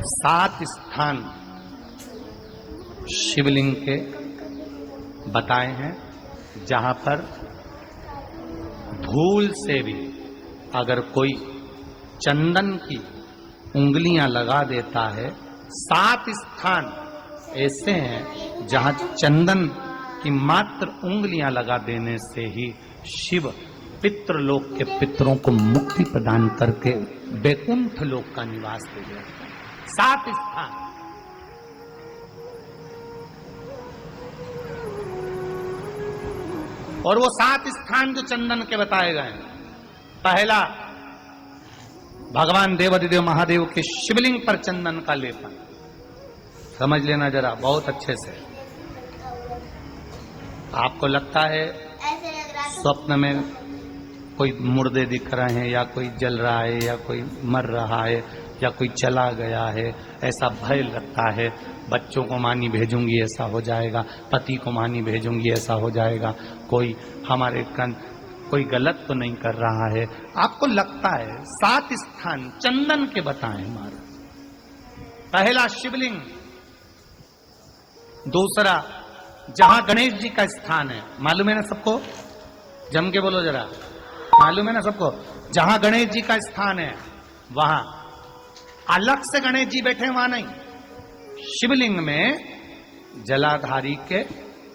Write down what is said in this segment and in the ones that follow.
7 स्थान शिवलिंग के बताए हैं जहां पर भूल से भी अगर कोई चंदन की उंगलियां लगा देता है। 7 स्थान ऐसे हैं जहां चंदन की मात्र उंगलियां लगा देने से ही शिव पितृलोक के पितरों को मुक्ति प्रदान करके वैकुंठ लोक का निवास दे देते हैं। 7 स्थान। और वो 7 स्थान जो चंदन के बताए गए हैं, पहला भगवान देवाधिदेव महादेव के शिवलिंग पर चंदन का लेपन। समझ लेना जरा बहुत अच्छे से। आपको लगता है स्वप्न में कोई मुर्दे दिख रहे हैं या कोई जल रहा है या कोई मर रहा है या कोई चला गया है, ऐसा भय लगता है। बच्चों को मानी भेजूंगी ऐसा हो जाएगा, पति को मानी भेजूंगी ऐसा हो जाएगा, कोई हमारे कोई गलत तो नहीं कर रहा है, आपको लगता है। 7 स्थान चंदन के बताएं हमारा। पहला शिवलिंग, दूसरा जहां गणेश जी का स्थान है, मालूम है ना सबको? जम के बोलो जरा, मालूम है ना सबको? जहां गणेश जी का स्थान है वहां अलग से गणेश जी बैठे, वहां नहीं। शिवलिंग में जलाधारी के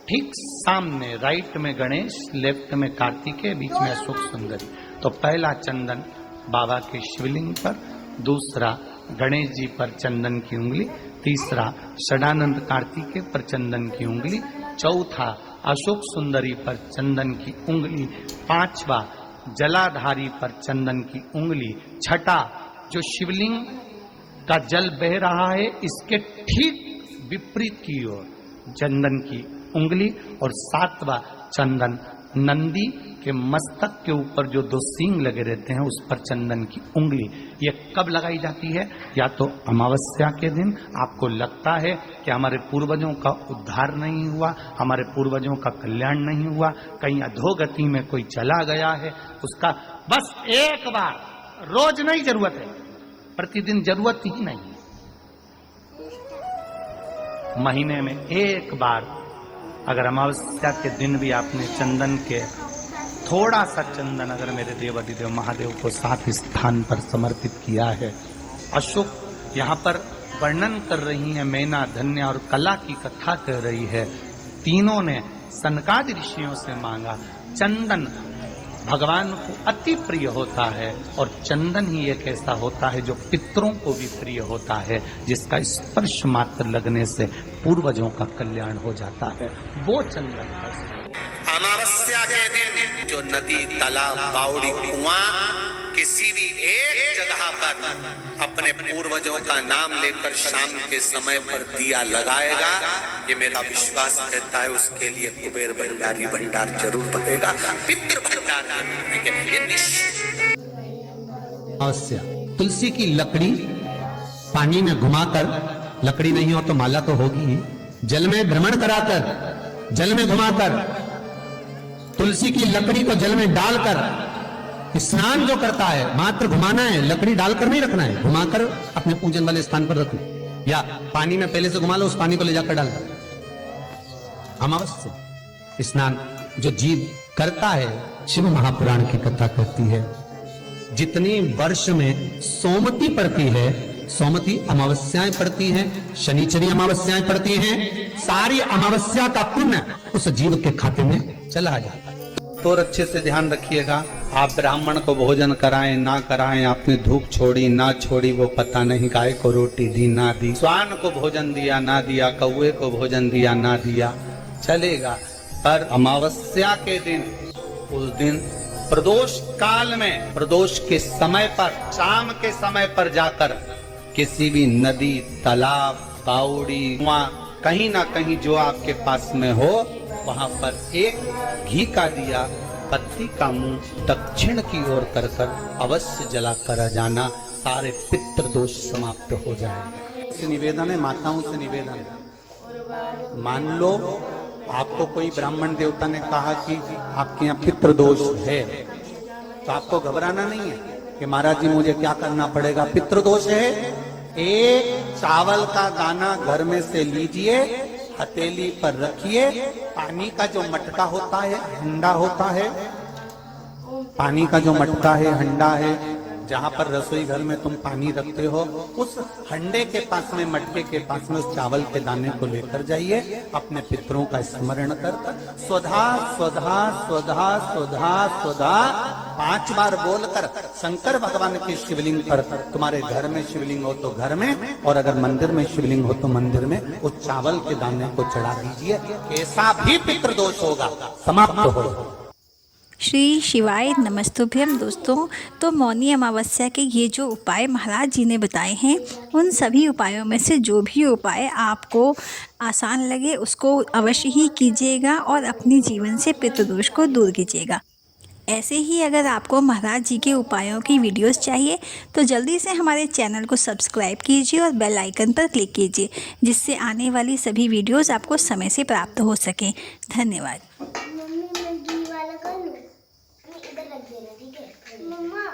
ठीक सामने राइट में गणेश, लेफ्ट में कार्तिकेय, बीच में अशोक सुंदरी। तो पहला चंदन बाबा के शिवलिंग पर, दूसरा गणेश जी पर चंदन की उंगली, तीसरा षडानंद कार्तिकेय पर चंदन की उंगली, चौथा अशोक सुंदरी पर चंदन की उंगली, पांचवा जलाधारी पर चंदन की उंगली, छठा जो शिवलिंग का जल बह रहा है इसके ठीक विपरीत की ओर चंदन की उंगली, और 7वां चंदन नंदी के मस्तक के ऊपर जो 2 सींग लगे रहते हैं उस पर चंदन की उंगली। ये कब लगाई जाती है? या तो अमावस्या के दिन। आपको लगता है कि हमारे पूर्वजों का उद्धार नहीं हुआ, हमारे पूर्वजों का कल्याण नहीं हुआ, कहीं अधोगति में कोई चला गया है, उसका बस एक बार, रोज नहीं जरूरत है, प्रतिदिन जरूरत ही नहीं, महीने में एक बार अगर अमावस्या के दिन भी आपने चंदन के थोड़ा सा चंदन अगर मेरे देवाधिदेव महादेव को 7 स्थान पर समर्पित किया है। अशोक यहाँ पर वर्णन कर रही है, मैना, धन्य और कला की कथा कर रही है। तीनों ने सनकादि ऋषियों से मांगा। चंदन भगवान को अति प्रिय होता है और चंदन ही एक ऐसा होता है जो पितरों को भी प्रिय होता है, जिसका स्पर्श मात्र लगने से पूर्वजों का कल्याण हो जाता है, वो चंदन का। अमावस्या के दिन जो नदी, तालाब, बावड़ी, कुआं किसी भी एक जगह पर अपने पूर्वजों का नाम लेकर शाम के समय पर दिया लगाएगा, ये मेरा विश्वास रहता है, उसके लिए कुबेर भंडारी भंडार जरूर बनेगा, पितृ भंडार। अवश्य तुलसी की लकड़ी पानी में घुमाकर, लकड़ी नहीं हो तो माला तो होगी ही, जल में भ्रमण कराकर, जल में घुमाकर, तुलसी की लकड़ी को जल में डालकर स्नान जो करता है, मात्र घुमाना है, लकड़ी डालकर नहीं रखना है, घुमाकर अपने पूजन वाले स्थान पर रखो, या पानी में पहले से घुमा लो, उस पानी को ले जाकर डाल दो। अमावस्या स्नान जो जीव करता है, शिव महापुराण की कथा कहती है, जितनी वर्ष में सोमती पड़ती है, सोमती अमावस्याएं पड़ती हैं, शनिचरी अमावस्याएं पड़ती हैं, सारी अमावस्या का पुण्य उस जीव के खाते में चला जाता है। तो अच्छे से ध्यान रखिएगा, आप ब्राह्मण को भोजन कराएं ना कराएं, आपने धूप छोड़ी ना छोड़ी वो पता नहीं, गाय को रोटी दी ना दी, स्वान को भोजन दिया ना दिया, कौवे को भोजन दिया ना दिया, चलेगा। पर अमावस्या के दिन, उस दिन प्रदोष काल में, प्रदोष के समय पर, शाम के समय पर जाकर किसी भी नदी, तालाब, बावड़ी, कुआं, कहीं ना कहीं जो आपके पास में हो, वहां पर एक घी का दिया, पत्ती का मुंह दक्षिण की ओर कर अवश्य जला कर जाना, सारे पितृ दोष समाप्त हो जाएंगे। से निवेदन है, माताओं से निवेदन है, मान लो आपको कोई ब्राह्मण देवता ने कहा कि आपके यहाँ पितृ दोष है, तो आपको घबराना नहीं है कि महाराज जी मुझे क्या करना पड़ेगा, पितृ दोष है एक चावल का दाना घर में से लीजिए, हथेली पर रखिए, पानी का जो मटका होता है, हंडा होता है, पानी का जो मटका है, हंडा है, जहां पर रसोई घर में तुम पानी रखते हो, उस हंडे के पास में, मटके के पास में उस चावल के दाने को लेकर जाइए, अपने पितरों का स्मरण कर स्वधा स्वधा स्वधा स्वधा स्वधा 5 बार बोलकर शंकर भगवान के शिवलिंग पर, तुम्हारे घर में शिवलिंग हो तो घर में, और अगर मंदिर में शिवलिंग हो तो मंदिर में, उस चावल के दाने को चढ़ा दीजिए। कैसा भी पितृदोष होगा समाप्त हो। श्री शिवाय नमस्तुभ्यम। दोस्तों, तो मौनी अमावस्या के ये जो उपाय महाराज जी ने बताए हैं, उन सभी उपायों में से जो भी उपाय आपको आसान लगे उसको अवश्य ही कीजिएगा और अपने जीवन से पितृदोष को दूर कीजिएगा। ऐसे ही अगर आपको महाराज जी के उपायों की वीडियोस चाहिए तो जल्दी से हमारे चैनल को सब्सक्राइब कीजिए और बेल आइकन पर क्लिक कीजिए, जिससे आने वाली सभी वीडियोस आपको समय से प्राप्त हो सकें। धन्यवाद। मम्मी मैं घी वाला कर लूं? इधर रख देना, ठीक है? मम्मा